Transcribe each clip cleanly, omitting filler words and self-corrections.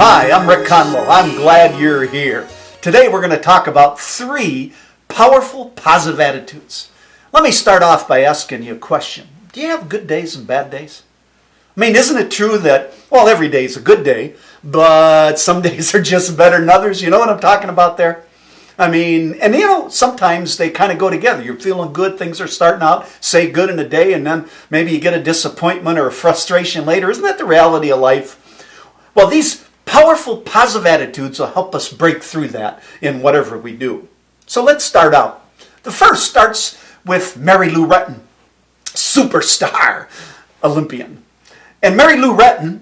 Hi, I'm Rick Conlow. I'm glad you're here. Today we're going to talk about 3 powerful positive attitudes. Let me start off by asking you a question. Do you have good days and bad days? I mean, isn't it true that, well, every day is a good day, but some days are just better than others? You know what I'm talking about there? I mean, and you know, sometimes they kind of go together. You're feeling good, things are starting out, say good in a day, and then maybe you get a disappointment or a frustration later. Isn't that the reality of life? Well, these powerful positive attitudes will help us break through that in whatever we do. So let's start out. The first starts with Mary Lou Retton, superstar Olympian. And Mary Lou Retton,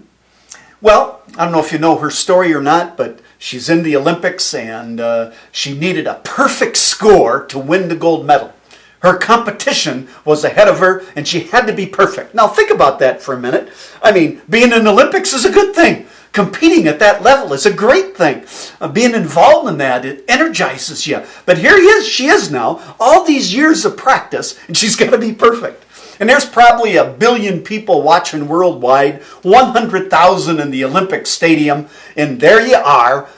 well, I don't know if you know her story or not, but she's in the Olympics and she needed a perfect score to win the gold medal. Her competition was ahead of her and she had to be perfect. Now think about that for a minute. I mean, being in the Olympics is a good thing. Competing at that level is a great thing. Being involved in that, it energizes you. But here she is now, all these years of practice, and she's got to be perfect. And there's probably 1 billion people watching worldwide, 100,000 in the Olympic Stadium, and there you are.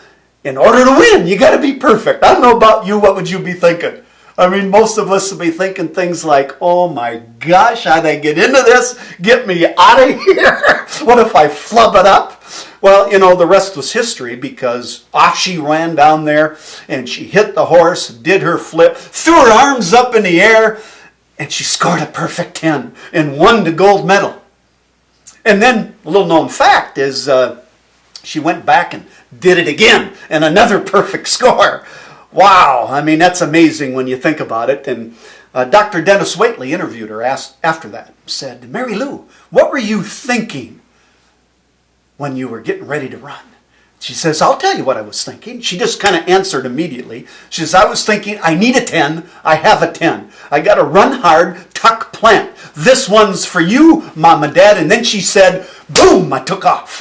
In order to win, you got to be perfect. I don't know about you, what would you be thinking? I mean, most of us will be thinking things like, oh my gosh, how'd I get into this? Get me out of here. What if I flub it up? Well, you know, the rest was history because off she ran down there and she hit the horse, did her flip, threw her arms up in the air, and she scored a perfect 10 and won the gold medal. And then a little known fact is she went back and did it again and another perfect score. Wow, I mean, that's amazing when you think about it. And Dr. Dennis Waitley interviewed her after that, said, Mary Lou, what were you thinking when you were getting ready to run? She says, I'll tell you what I was thinking. She just kind of answered immediately. She says, I was thinking, I need a 10. I have a 10. I got to run hard, tuck, plant. This one's for you, Mom and Dad. And then she said, boom, I took off.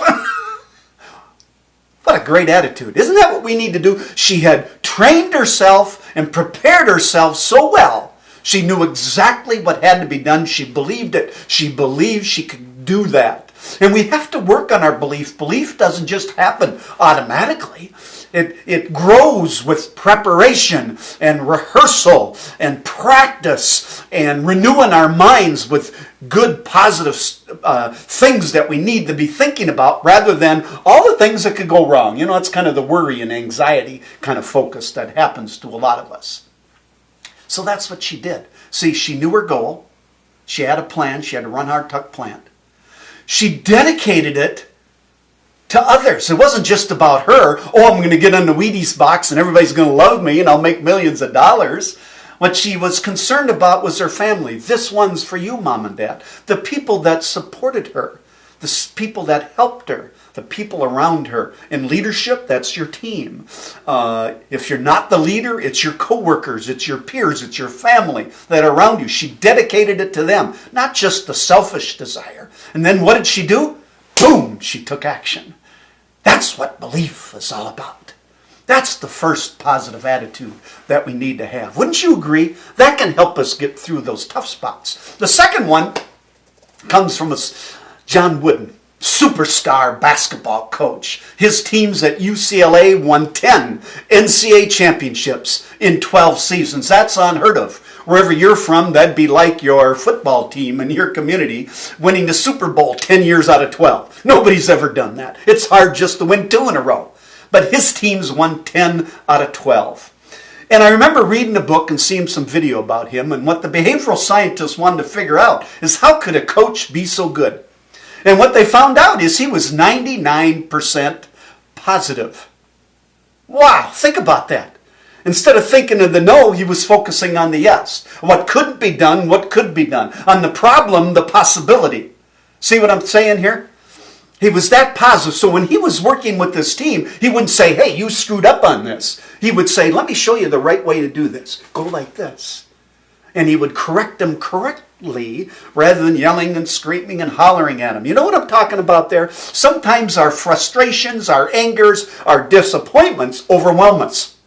What a great attitude. Isn't that what we need to do? She had trained herself and prepared herself so well. She knew exactly what had to be done. She believed it. She believed she could do that. And we have to work on our belief. Belief doesn't just happen automatically. It grows with preparation and rehearsal and practice and renewing our minds with good, positive things that we need to be thinking about rather than all the things that could go wrong. You know, it's kind of the worry and anxiety kind of focus that happens to a lot of us. So that's what she did. See, she knew her goal. She had a plan. She had to run hard, tuck, plant. She dedicated it to others. It wasn't just about her. Oh, I'm going to get on the Wheaties box and everybody's going to love me and I'll make millions of dollars. What she was concerned about was her family. This one's for you, Mom and Dad. The people that supported her. The people that helped her. The people around her. In leadership, that's your team. If you're not the leader, it's your coworkers, it's your peers, it's your family that are around you. She dedicated it to them, not just the selfish desire. And then what did she do? Boom, she took action. That's what belief is all about. That's the first positive attitude that we need to have. Wouldn't you agree? That can help us get through those tough spots. The second one comes from John Wooden, superstar basketball coach. His teams at UCLA won 10 NCAA championships in 12 seasons. That's unheard of. Wherever you're from, that'd be like your football team in your community winning the Super Bowl 10 years out of 12. Nobody's ever done that. It's hard just to win 2 in a row. But his teams won 10 out of 12. And I remember reading a book and seeing some video about him, and what the behavioral scientists wanted to figure out is how could a coach be so good? And what they found out is he was 99% positive. Wow, think about that. Instead of thinking of the no, he was focusing on the yes. What couldn't be done, what could be done. On the problem, the possibility. See what I'm saying here? He was that positive. So when he was working with this team, he wouldn't say, hey, you screwed up on this. He would say, let me show you the right way to do this. Go like this. And he would correct them correctly rather than yelling and screaming and hollering at them. You know what I'm talking about there? Sometimes our frustrations, our angers, our disappointments overwhelm us.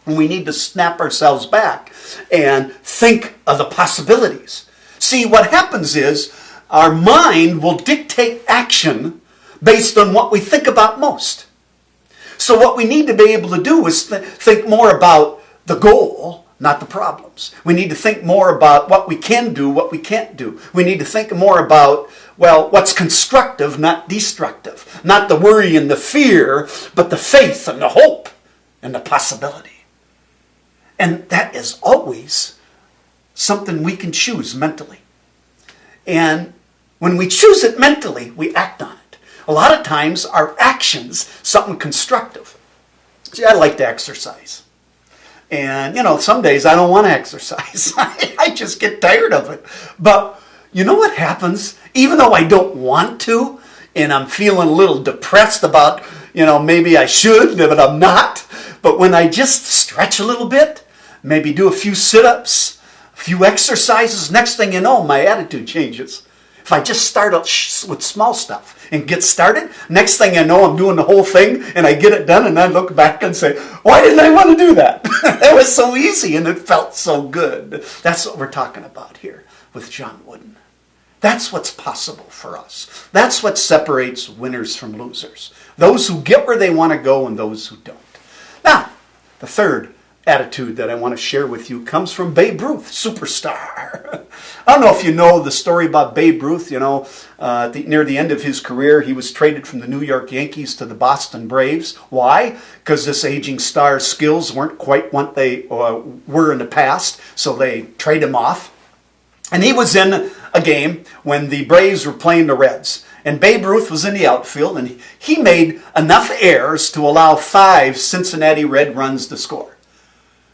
And we need to snap ourselves back and think of the possibilities. See, what happens is our mind will dictate action based on what we think about most. So what we need to be able to do is think more about the goal, not the problems. We need to think more about what we can do, what we can't do. We need to think more about, well, what's constructive, not destructive. Not the worry and the fear, but the faith and the hope and the possibility. And that is always something we can choose mentally. And when we choose it mentally, we act on it. A lot of times our actions, something constructive. See, I like to exercise. And, some days I don't want to exercise. I just get tired of it. But you know what happens? Even though I don't want to, and I'm feeling a little depressed about, maybe I should, but I'm not. But when I just stretch a little bit, maybe do a few sit-ups, a few exercises, next thing you know, my attitude changes. If I just start with small stuff and get started, next thing I know, I'm doing the whole thing and I get it done and I look back and say, why didn't I want to do that? It was so easy and it felt so good. That's what we're talking about here with John Wooden. That's what's possible for us. That's what separates winners from losers. Those who get where they want to go and those who don't. Now, the third attitude that I want to share with you comes from Babe Ruth, superstar. I don't know if you know the story about Babe Ruth. Near the end of his career, he was traded from the New York Yankees to the Boston Braves. Why? Because this aging star's skills weren't quite what they were in the past, so they trade him off. And he was in a game when the Braves were playing the Reds. And Babe Ruth was in the outfield, and he made enough errors to allow 5 Cincinnati Red runs to score.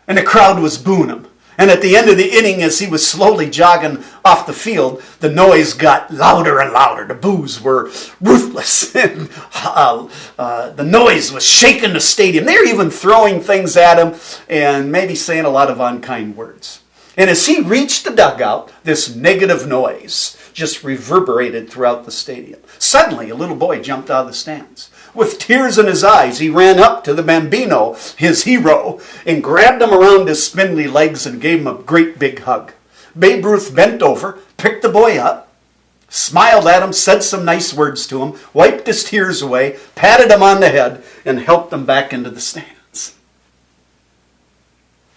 And the crowd was booing him. And at the end of the inning, as he was slowly jogging off the field, the noise got louder and louder. The boos were ruthless. And the noise was shaking the stadium. They were even throwing things at him and maybe saying a lot of unkind words. And as he reached the dugout, this negative noise just reverberated throughout the stadium. Suddenly, a little boy jumped out of the stands. With tears in his eyes, he ran up to the Bambino, his hero, and grabbed him around his spindly legs and gave him a great big hug. Babe Ruth bent over, picked the boy up, smiled at him, said some nice words to him, wiped his tears away, patted him on the head, and helped him back into the stands.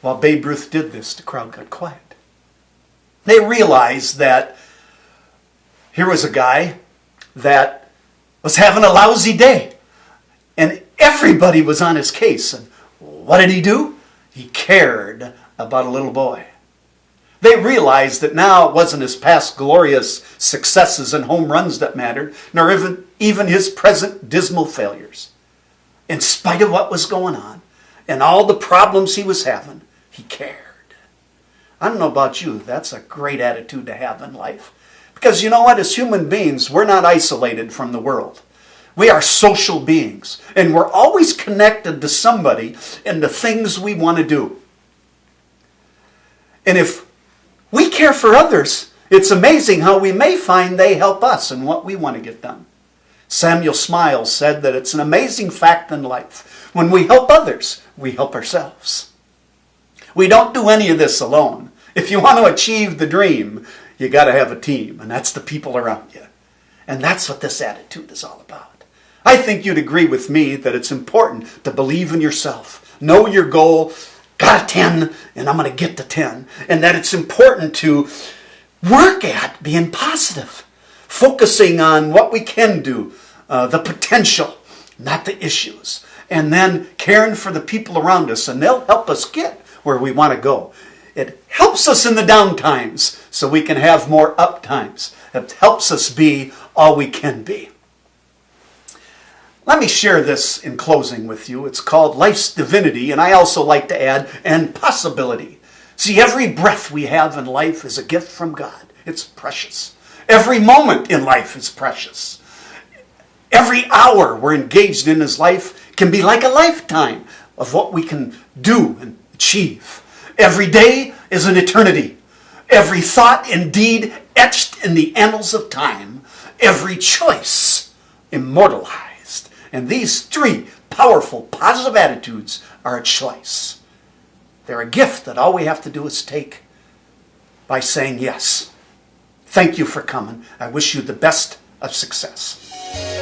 While Babe Ruth did this, the crowd got quiet. They realized that here was a guy that was having a lousy day. And everybody was on his case. And what did he do? He cared about a little boy. They realized that now it wasn't his past glorious successes and home runs that mattered, nor even his present dismal failures. In spite of what was going on and all the problems he was having, he cared. I don't know about you, that's a great attitude to have in life. Because you know what? As human beings, we're not isolated from the world. We are social beings, and we're always connected to somebody in the things we want to do. And if we care for others, it's amazing how we may find they help us in what we want to get done. Samuel Smiles said that it's an amazing fact in life. When we help others, we help ourselves. We don't do any of this alone. If you want to achieve the dream, you got to have a team, and that's the people around you. And that's what this attitude is all about. I think you'd agree with me that it's important to believe in yourself. Know your goal. Got a 10, and I'm going to get to 10. And that it's important to work at being positive. Focusing on what we can do. The potential, not the issues. And then caring for the people around us. And they'll help us get where we want to go. It helps us in the down times so we can have more up times. It helps us be all we can be. Let me share this in closing with you. It's called Life's Divinity, and I also like to add, and possibility. See, every breath we have in life is a gift from God. It's precious. Every moment in life is precious. Every hour we're engaged in His life can be like a lifetime of what we can do and achieve. Every day is an eternity. Every thought and deed etched in the annals of time. Every choice immortalized. And these 3 powerful, positive attitudes are a choice. They're a gift that all we have to do is take by saying yes. Thank you for coming. I wish you the best of success.